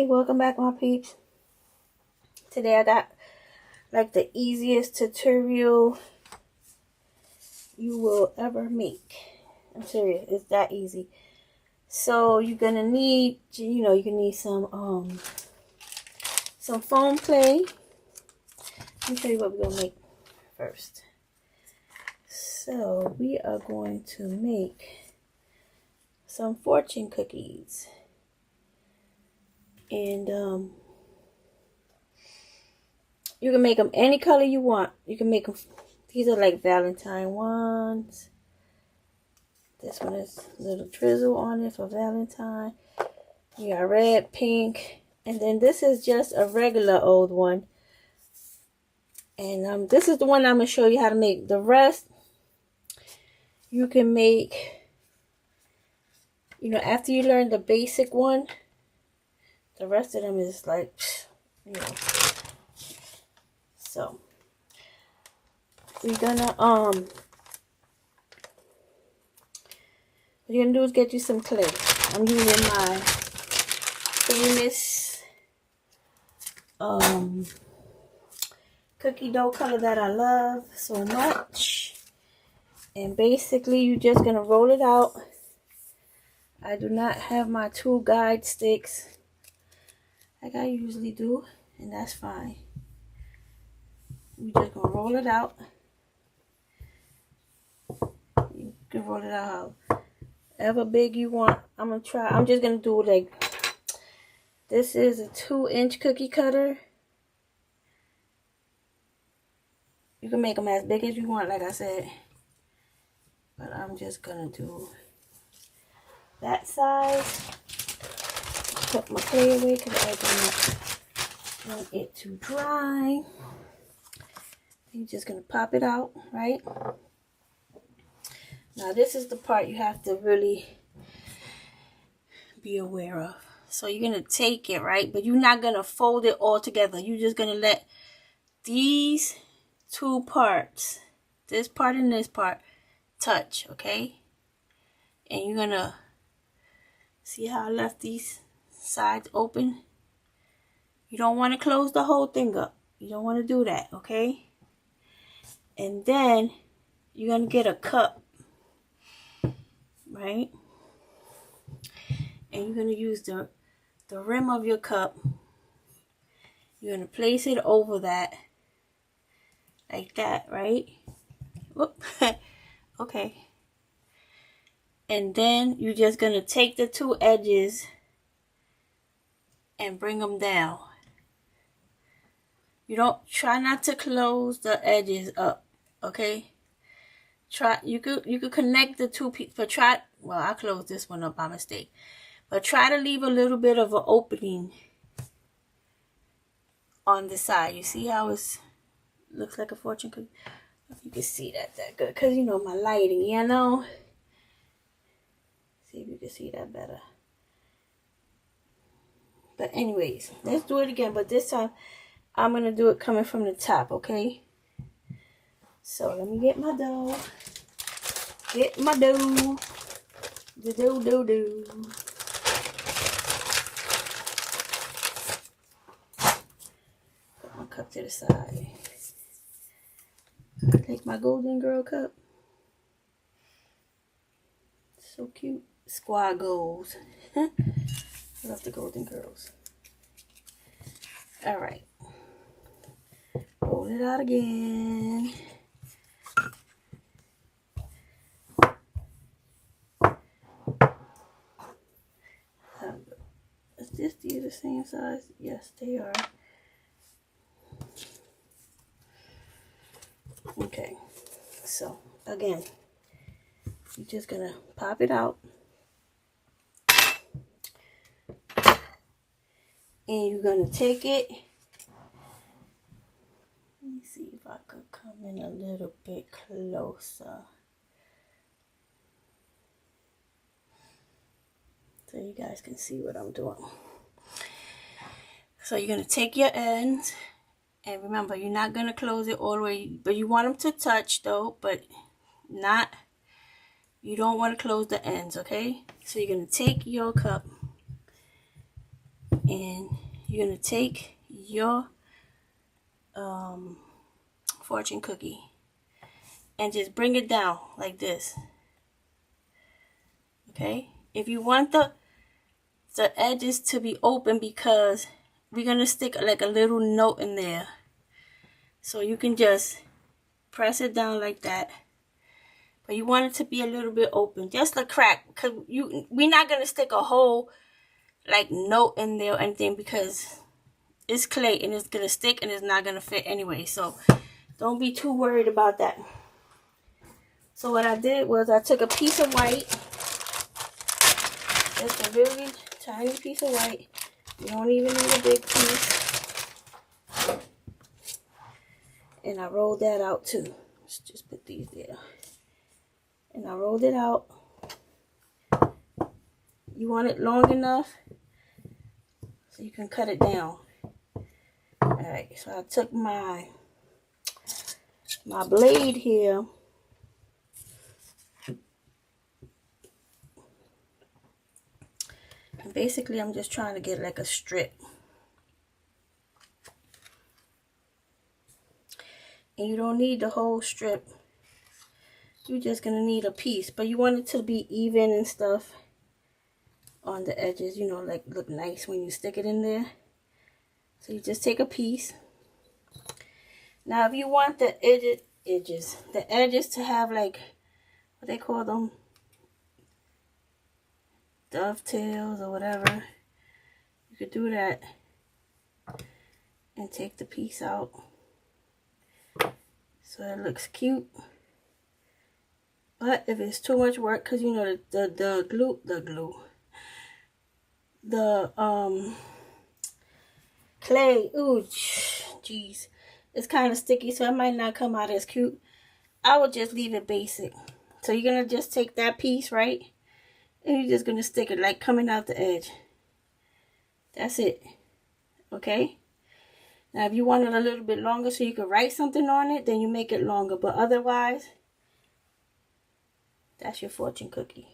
Hey, welcome back, my peeps. Today I got like the easiest tutorial you will ever make. I'm serious, it's that easy. So you're gonna need, you can need some foam clay. Let me show you what we're gonna make first. So we are going to make some fortune cookies. And you can make them any color you want. You can make them, these are like Valentine ones. This one is a little drizzle on it for Valentine. You got red, pink, and then this is just a regular old one. And this is the one I'm going to show you how to make. The rest, you can make, after you learn the basic one, the rest of them is like, So, we're gonna, what you're gonna do is get you some clay. I'm using my famous, cookie dough color that I love so much. And basically, you're just gonna roll it out. I do not have my tool guide sticks like I usually do, and that's fine. You're just gonna roll it out. You can roll it out however big you want. I'm just gonna do like, this is a 2-inch cookie cutter. You can make them as big as you want, like I said, but I'm just gonna do that size. Put my clay away because I do not want it to dry. You're just going to pop it out, right? Now this is the part you have to really be aware of. So you're going to take it, right? But you're not going to fold it all together. You're just going to let these two parts, this part and this part, touch, okay? And you're going to see how I left these sides open. You don't want to close the whole thing up. You don't want to do that, okay? And then you're going to get a cup, right? And you're going to use the rim of your cup. You're going to place it over that, like that, right? Whoop. Okay. And then you're just going to take the two edges and bring them down. Try not to close the edges up, okay? You could connect the two pieces, but I closed this one up by mistake. But try to leave a little bit of an opening on the side. You see how it looks like a fortune cookie? If you can see that good, because my lighting, See if you can see that better. But anyways, let's do it again. But this time, I'm going to do it coming from the top, okay? So, let me get my dough. Get my dough. The dough. Put my cup to the side. Take my Golden Girl cup. So cute. Squad goals. I love the Golden Girls. Alright. Roll it out again. Is these the same size? Yes, they are. Okay. So, again, you're just going to pop it out. And you're going to take it. Let me see if I could come in a little bit closer. So you guys can see what I'm doing. So you're going to take your ends. And remember, you're not going to close it all the way. But you want them to touch though. But you don't want to close the ends, okay? So you're going to take your cup. And you're going to take your fortune cookie and just bring it down like this. Okay? If you want the edges to be open, because we're going to stick like a little note in there. So you can just press it down like that. But you want it to be a little bit open, just a crack, because we're not going to stick a whole like note in there or anything, because it's clay and it's going to stick and it's not going to fit anyway. So don't be too worried about that. So what I did was I took a piece of white, just a really tiny piece of white. You don't even need a big piece. And I rolled that out too. Let's just put these there. And I rolled it out. You want it long enough so you can cut it down. Alright, so I took my blade here. And basically I'm just trying to get like a strip. And you don't need the whole strip. You're just going to need a piece. But you want it to be even and stuff on the edges. You know, like look nice when you stick it in there. So you just take a piece. Now if you want the edges to have like, what they call them? Dovetails or whatever. You could do that. And take the piece out. So it looks cute. But if it's too much work, because you know the clay, ooh, jeez, it's kind of sticky, so it might not come out as cute. I would just leave it basic. So you're gonna just take that piece, right, and you're just gonna stick it like coming out the edge. That's it. Okay. Now if you want it a little bit longer so you can write something on it, then you make it longer. But otherwise, that's your fortune cookie.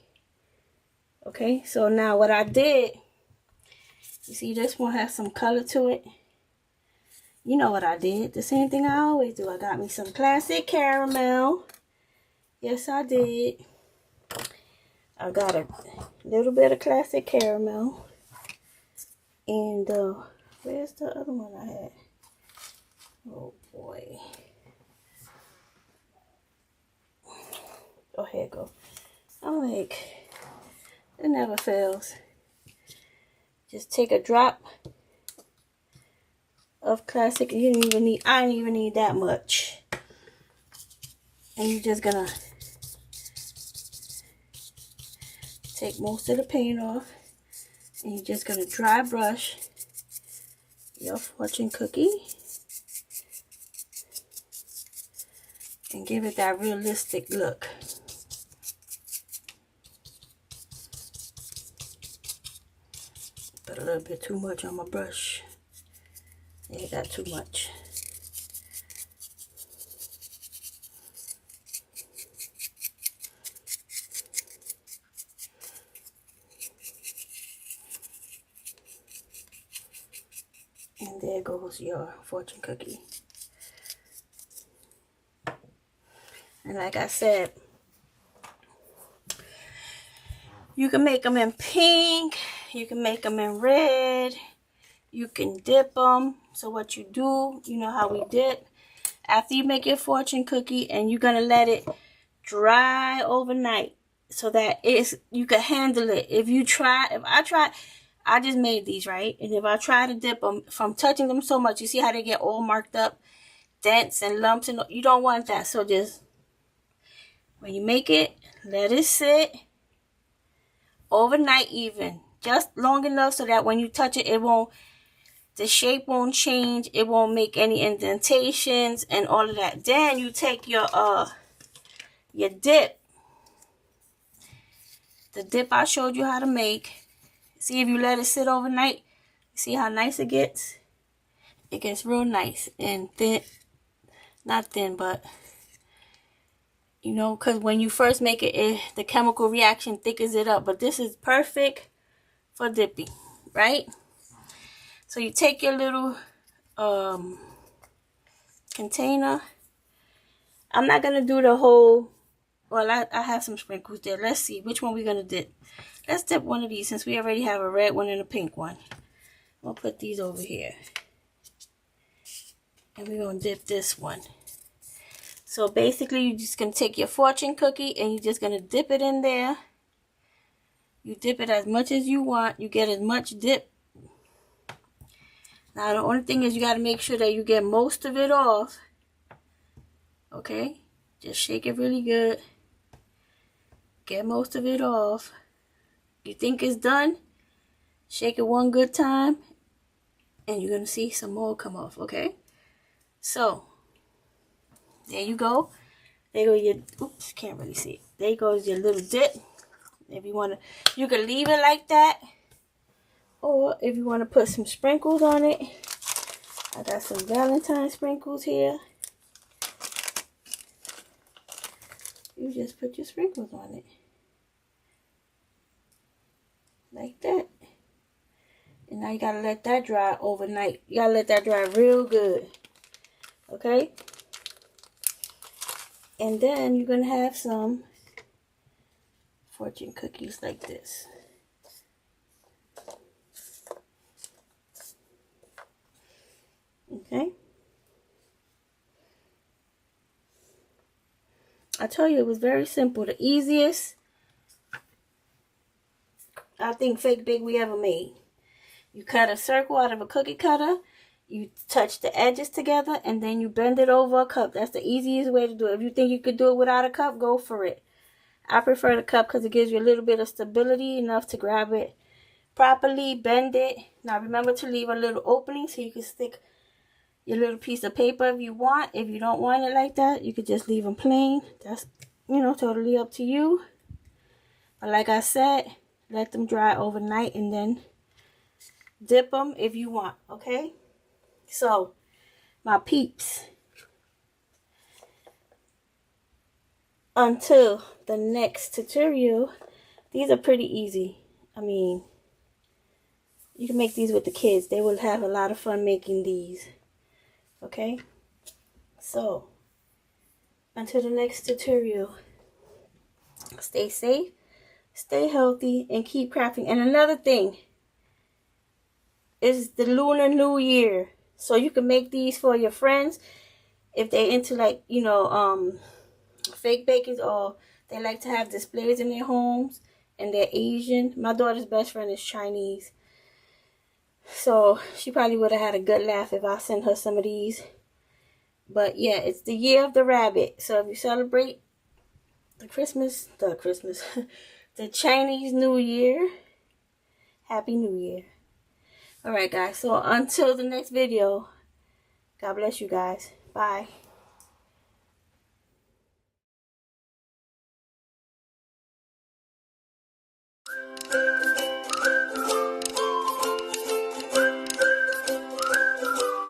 Okay, so now what I did, you see this one has some color to it. You know what I did. The same thing I always do. I got me some classic caramel. Yes, I did. I got a little bit of classic caramel. And where's the other one I had? Oh boy. Oh, here it goes. I'm like, it never fails. Just take a drop of classic. You didn't even need, I didn't even need that much. And you're just gonna take most of the paint off. And you're just gonna dry brush your fortune cookie. And give it that realistic look. Put a little bit too much on my brush. Yeah, got too much. And there goes your fortune cookie. And like I said, you can make them in pink, you can make them in red, you can dip them. So what you do, you know how we dip. After you make your fortune cookie, and you're going to let it dry overnight so that you can handle it. I just made these, right? And if I try to dip them, from touching them so much, you see how they get all marked up, dents and lumps, and you don't want that. So just, when you make it, let it sit overnight even. Just long enough so that when you touch it, the shape won't change. It won't make any indentations and all of that. Then you take your dip. The dip I showed you how to make. See, if you let it sit overnight, see how nice it gets? It gets real nice and thin. Not thin, but you know, because when you first make it, the chemical reaction thickens it up. But this is perfect for dipping, right? So you take your little container. I'm not going to do the whole, well, I have some sprinkles there. Let's see which one we're going to dip. Let's dip one of these since we already have a red one and a pink one. We'll put these over here. And we're going to dip this one. So basically, you're just going to take your fortune cookie and you're just going to dip it in there. You dip it as much as you want. You get as much dip. Now, the only thing is you got to make sure that you get most of it off. Okay? Just shake it really good. Get most of it off. You think it's done? Shake it one good time. And you're going to see some more come off. Okay? So, there you go. There go your, oops, can't really see it. There goes your little dip. If you want to, you can leave it like that. Or if you want to put some sprinkles on it. I got some Valentine sprinkles here. You just put your sprinkles on it. Like that. And now you got to let that dry overnight. You got to let that dry real good. Okay? And then you're going to have some fortune cookies like this. Okay? I tell you, it was very simple. The easiest, I think, fake bake we ever made. You cut a circle out of a cookie cutter. You touch the edges together, and then you bend it over a cup. That's the easiest way to do it. If you think you could do it without a cup, go for it. I prefer the cup because it gives you a little bit of stability, enough to grab it properly, bend it. Now remember to leave a little opening so you can stick your little piece of paper if you want. If you don't want it like that, you could just leave them plain. That's, you know, totally up to you. But like I said, let them dry overnight and then dip them if you want, okay? So, my peeps, until the next tutorial, these are pretty easy. I mean, you can make these with the kids. They will have a lot of fun making these. Okay? So, until the next tutorial, stay safe, stay healthy, and keep crafting. And another thing is the Lunar New Year. So you can make these for your friends if they're into, like, you know, fake bakings, or they like to have displays in their homes and they're Asian. My daughter's best friend is Chinese. So she probably would have had a good laugh if I sent her some of these. But yeah, it's the year of the rabbit. So if you celebrate the the Chinese New Year, Happy New Year. Alright guys, so until the next video, God bless you guys. Bye.